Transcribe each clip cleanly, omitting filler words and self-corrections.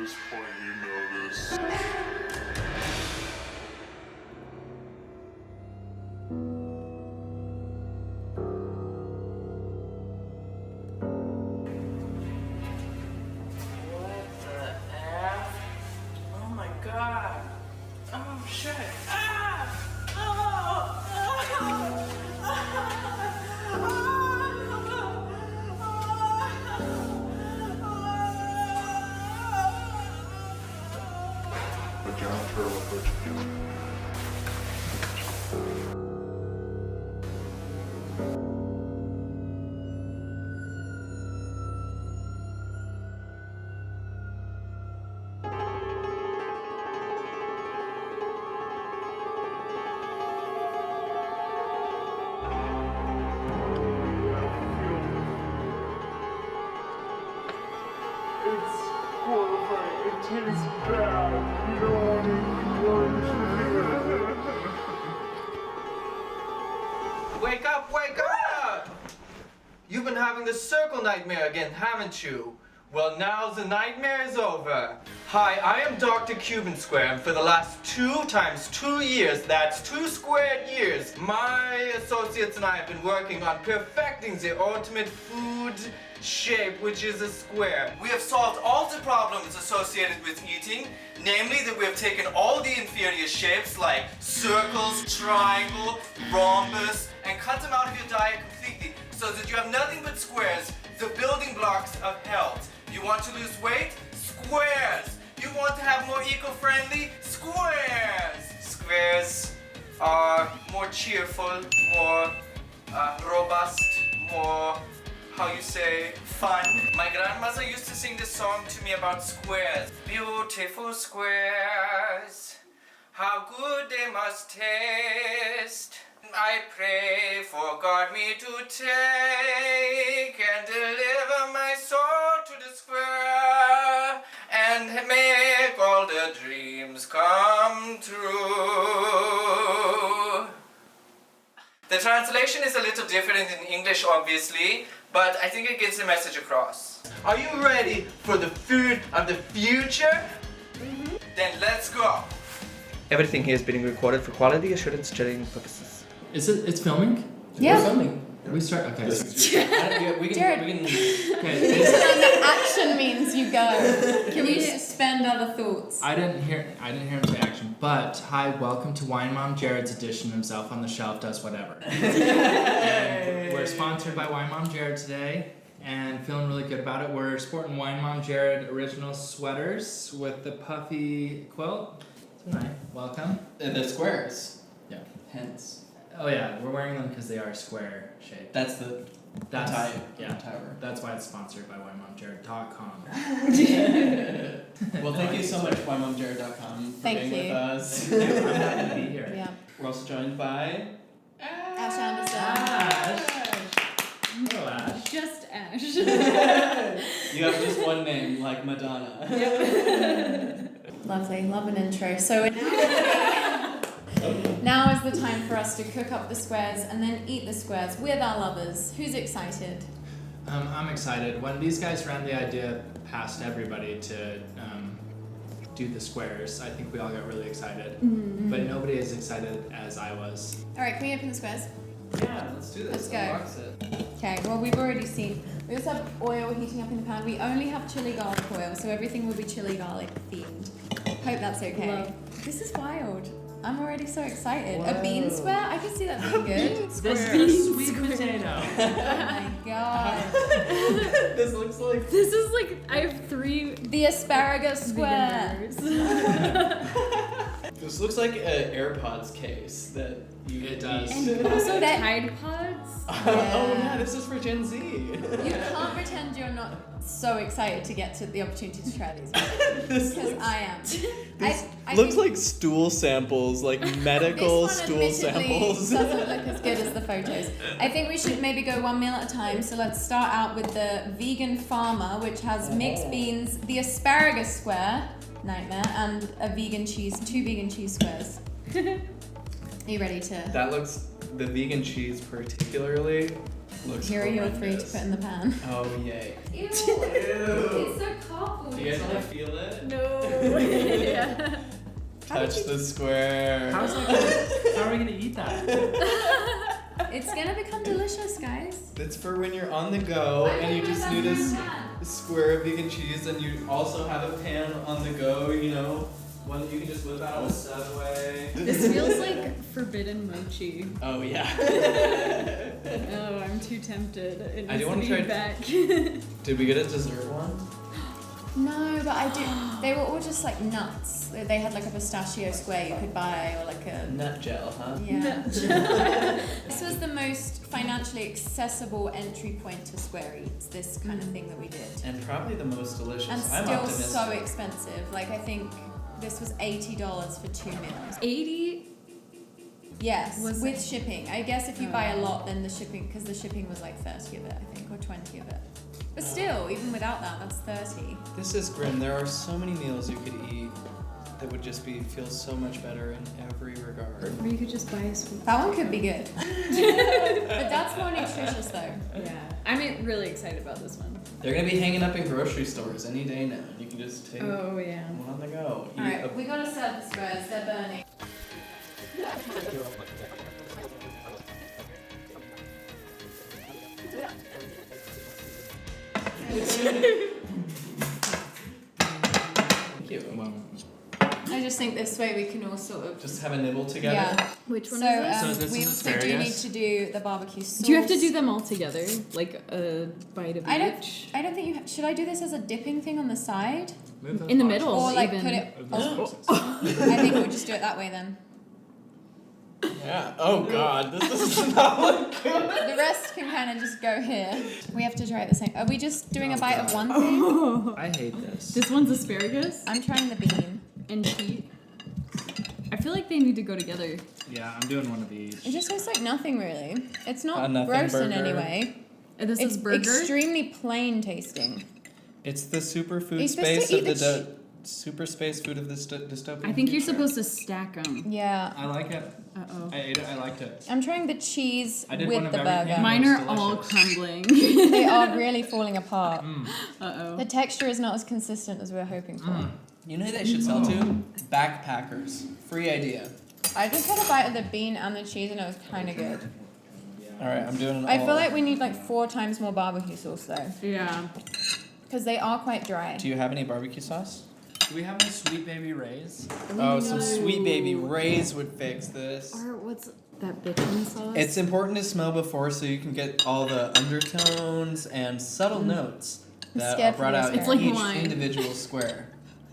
this point, you know this. What the F? Oh my god. Oh shit. Ah! Oh! The giant turtle pushed you. It's horrifying. It tastes bad. You don't want to Wake up, wake up! You've been having the circle nightmare again, haven't you? Well, now the nightmare is over. Hi, I am Dr. Cuban Square, and for the last 2 times 2 years, that's 2 squared years, my associates and I have been working on perfecting the ultimate food shape, which is a square. We have solved all the problems associated with eating, namely that we have taken all the inferior shapes like circles, triangle, rhombus, and cut them out of your diet completely so that you have nothing but squares, the building blocks of health. You want to lose weight? Squares! You want to have more eco-friendly? Squares! Squares are more cheerful, more robust, more, how you say, fun. My grandmother used to sing this song to me about squares. Beautiful squares, how good they must taste. I pray for God me to take and deliver my soul to the square and make all the dreams come true. The translation is a little different in English, obviously, but I think it gets the message across. Are you ready for the food of the future? Mm-hmm. Then let's go. Everything here is being recorded for quality assurance training purposes. It's filming? Yeah. We're filming. We start. Okay. We can. Okay. Action means you go. Can we suspend other thoughts? I didn't hear him say action. But hi, welcome to Wine Mom Jared's edition of Himself on the Shelf Does Whatever. And we're sponsored by Wine Mom Jared today, and feeling really good about it. We're sporting Wine Mom Jared original sweaters with the puffy quilt. Tonight, welcome. The squares. Yeah. Hence. Oh yeah, we're wearing them because they are square shaped. That's the That's yeah. Tower. That's why it's sponsored by WineMomJared.com. Well, thank you so much, WineMomJared.com, for being with us. I'm happy to be here. Yeah. We're also joined by Ash Anderson. Ash. Hello, Ash. Just Ash. You have just one name, like Madonna. Lovely, love an intro. So now is the time for us to cook up the squares and then eat the squares with our lovers. Who's excited? I'm excited. When these guys ran the idea past everybody to do the squares, I think we all got really excited. Mm-hmm. But nobody as excited as I was. All right, can we open the squares? Yeah, let's do this. Let's go. Unbox it. Okay, well we've already seen. We also have oil heating up in the pan. We only have chili garlic oil, so everything will be chili garlic themed. Hope that's okay. Love. This is wild. I'm already so excited. Whoa. A bean square? I can see that being good. This is a sweet potato. Oh my god. This looks like. This is like, I have 3 The asparagus square. This looks like an AirPods case that you. It does. eat. And also That- Tide Pods. Oh yeah, this is for Gen Z. You can't pretend you're not so excited to get to the opportunity to try these. This Because looks, I am. this I looks think like stool samples, like medical this one stool admittedly samples. doesn't look as good as the photos. I think we should maybe go one meal at a time. So let's start out with the vegan farmer, which has mixed beans, the asparagus square, nightmare, and a vegan cheese, 2 vegan cheese squares. Are you ready to? That looks, the vegan cheese particularly looks Here are your 3 to horrendous. put in the pan. Oh yay. Ew. Ew. It's so cardboard. Do you guys want to feel it? No, Touch the square. How are we gonna eat that? It's gonna become delicious, guys. It's for when you're on the go and you just need a square of vegan cheese, and you also have a pan on the go, you know, one that you can just whip out of the subway. This feels like forbidden mochi. Oh yeah. Oh, I'm too tempted. It I do needs wanna to try be back. Did we get a dessert one? No, but I did. They were all just like nuts. They had like a pistachio square you could buy, or like a. Nut gel, huh? Yeah. This was the most financially accessible entry point to SQUAREAT. This kind of thing that we did, And probably the most delicious. and I'm still optimistic. so expensive. Like I think this was $80 for 2 meals. 80? Yes, Was with it? shipping. I guess if you buy a lot, then the shipping, because the shipping was like 30 of it, I think, or 20 of it. But still, even without that, that's 30. This is grim. There are so many meals you could eat that would just feel so much better in every regard. Or you could just buy a sweet. That one could be good. But that's more nutritious though. Yeah. I'm really excited about this one. They're gonna be hanging up in grocery stores any day now. You can just take Oh, yeah. one on the go. Eat Alright, we gotta serve the squares, they're burning. Thank you. I just think this way we can all sort of. Just have a nibble together. Yeah. Which one So, is this? So this we is also do asparagus? need to do the barbecue sauce. Do you have to do them all together? Like a bite of I each? don't think you should I do this as a dipping thing on the side? Move those In the boxes. middle. Or like even. put it. Move those boxes. I think we'll just do it that way then. Yeah. Oh God, this does not look good. The rest can kind of just go here. We have to try it the same. Are we just doing a bite of one thing? Oh. I hate this. This one's asparagus I'm trying the bean. and sheet. I feel like they need to go together. Yeah, I'm doing one of each. It just tastes like nothing really. It's not nothing gross in burger. any way. This It's is burger. extremely plain tasting. It's the superfood You're supposed to space eat of the the super space food of the dystopian. I think you're future. supposed to stack them. Yeah. I like it. Uh-oh. I ate it. I liked it. I'm trying the cheese I did one with of the everything. burger. Mine It's are all delicious. crumbling. They are really falling apart. Uh-oh. The texture is not as consistent as we were hoping for. You know who they should sell to? Backpackers. Free idea. I just had a bite of the bean and the cheese and it was kind of good. All right, I'm doing it. I feel like we need like 4 times more barbecue sauce though, Yeah. because they are quite dry. Do you have any barbecue sauce? Do we have any Sweet Baby Ray's? Oh, some Sweet Baby Ray's would fix this. Or what's that bitumen sauce? It's important to smell before so you can get all the undertones and subtle notes that are scared for brought the out in It's like each wine. individual square.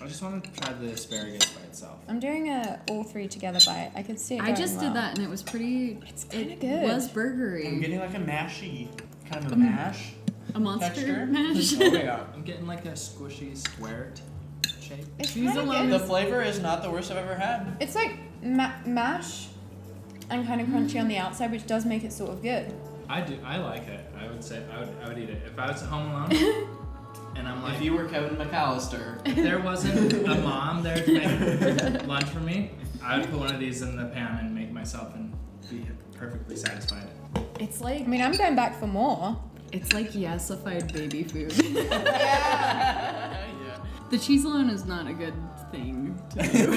I just want to try the asparagus by itself. I'm doing a all 3 together bite. I could see it I going just well. did that and it was pretty. It's kind of It good. was burgery. I'm getting like a mashy, kind of a mash. A monster texture. mash. Oh yeah. I'm getting like a squishy square shape. It's Cheese kind of alone. good. The flavor is not the worst I've ever had. It's like mash and kind of crunchy on the outside, which does make it sort of good. I do. I like it. I would say I would eat it if I was home alone. And I'm like, If you were Kevin McAllister. if there wasn't a mom there to make lunch for me, I would put one of these in the pan and make myself and be perfectly satisfied. It's I like mean, I'm going back for more. it's like yesified baby food. Yeah. The cheese alone is not a good thing to do.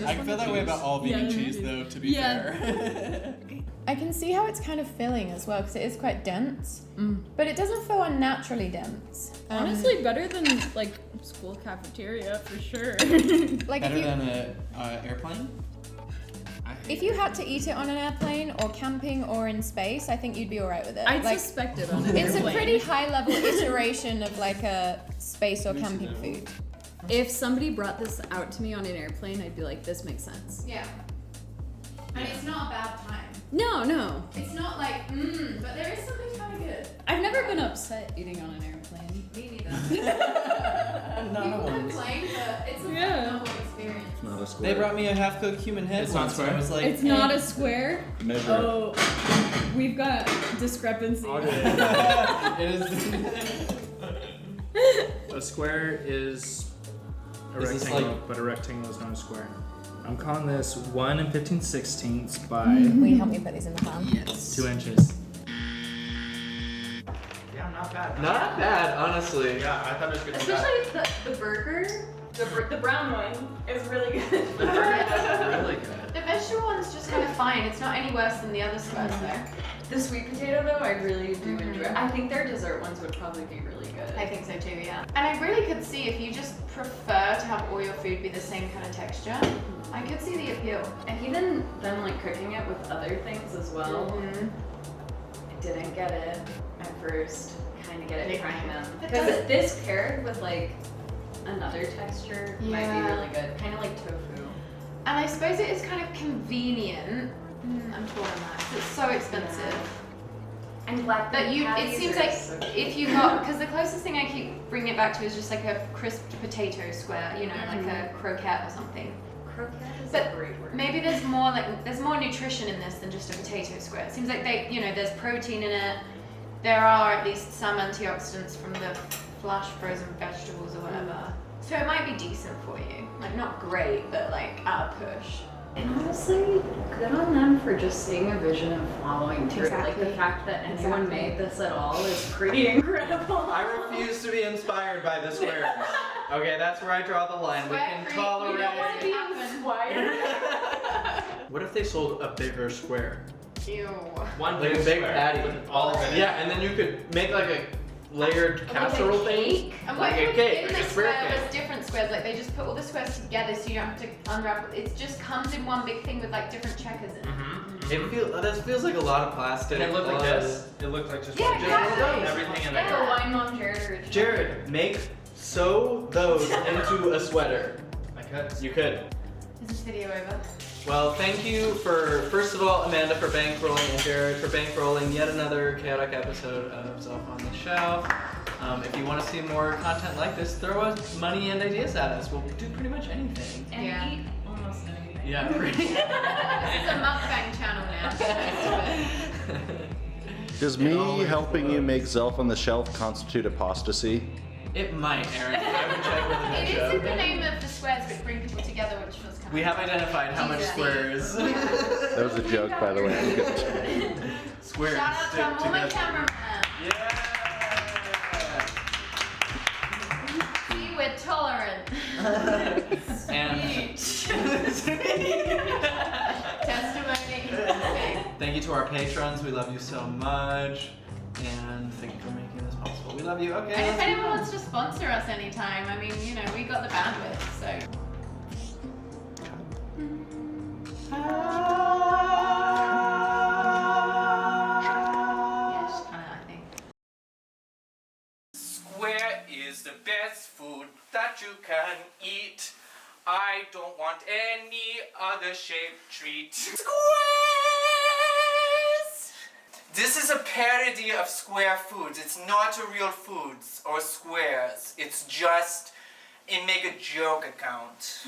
I feel that way about all vegan Yeah, cheese though, to be yeah. fair. I can see how it's kind of filling as well because it is quite dense, but it doesn't feel unnaturally dense. Honestly, better than like school cafeteria for sure. Like Better if you than an airplane? I hate if you had to eat it on an airplane or camping or in space, I think you'd be alright with it. I'd like suspect it on an it's a airplane. pretty high level iteration of like a space or camping food. If somebody brought this out to me on an airplane, I'd be like, this makes sense. Yeah. And it's not a bad time. No. It's not like, but there is something kind of good. I've never been upset eating on an airplane. Me neither. Not People once. complain, but it's a Yeah. novel experience. Not a square. They brought me a half-cooked human head It's not once, and I square? was like, It's not a square. Measure. Oh, we've got discrepancy. it is. A square is a Is this rectangle, like- but a rectangle is not a square. I'm calling this 1 15/16 by Will you help me put these in the pan? 2 inches. Yeah, not bad. Not bad, honestly. Yeah, I thought it was gonna be bad. Especially the burger. The brown one is really good. The burger is really good. The vegetable one's just kind of fine. It's not any worse than the other squares though. The sweet potato though, I really do enjoy. I think their dessert ones would probably be really good. I think so too, yeah. And I really could see if you just prefer to have all your food be the same kind of texture, I could see the appeal. And even them like cooking it with other things as well. I didn't get it at first. Kind of get it trying them. Because this paired with like another texture might be really good. Kind of like tofu. And I suppose it is kind of convenient. I'm torn on that. 'Cause it's so expensive. And black But bean it patties seems are like so if you got, because the closest thing I keep bringing it back to is just like a crisped potato square, you know, like a croquette or something. croquette is But a great word. maybe there's more nutrition in this than just a potato square. It seems like there's protein in it. There are at least some antioxidants from the flash frozen vegetables or whatever. So it might be decent for you. Like not great, but like at a push. And honestly, good on them for just seeing a vision and following through. Like Exactly. the fact that anyone Exactly. made this at all is pretty incredible. I refuse to be inspired by the squares. Okay, that's where I draw the line. We can Square tolerate. You don't want to be inspired. What if they sold a bigger square? Ew. One Like a big square patty. with all of it. Yeah, and then you could make like a layered casserole thing. And Like what a if cake, in like the a square square cake. there's different squares, like they just put all the squares together so you don't have to unwrap it. It just comes in one big thing with like different checkers in it. This feels like a lot of plastic. And it looked like a lot this. It looked like just Yeah, one exactly. everything in Like there. a wine mom Jared original. Jared, sew those into a sweater. I could. You could. Is this video over? Well, thank you for, first of all, Amanda for bankrolling and Jared for bankrolling yet another chaotic episode of Self on the Shelf. If you want to see more content like this, throw us money and ideas at us. We'll do pretty much anything. And Yeah. eat almost anything. Yeah, pretty. This is a mukbang channel now. Does me helping you make Zelf on the Shelf constitute apostasy? It might, Aaron. I would check with It Amanda. isn't the name of the squares which bring people together, which feels kind We of... have identified how much Yeah. squares. That was a joke, by the way. I'm good. Squares Shout out stick to our moment together. cameraman. Yeah. See, we're tolerant. And Testimony. thank you to our patrons. We love you so much. And thank you for making this possible. We love you. Okay. And if let's anyone go. wants to sponsor us anytime, I mean, we got the bandwidth, so. Yeah, just kinda, I think. Square is the best food that you can eat. I don't want any other shaped treat. Squares! This is a parody of Square Foods. It's not a real foods or squares. It's just a make a joke account.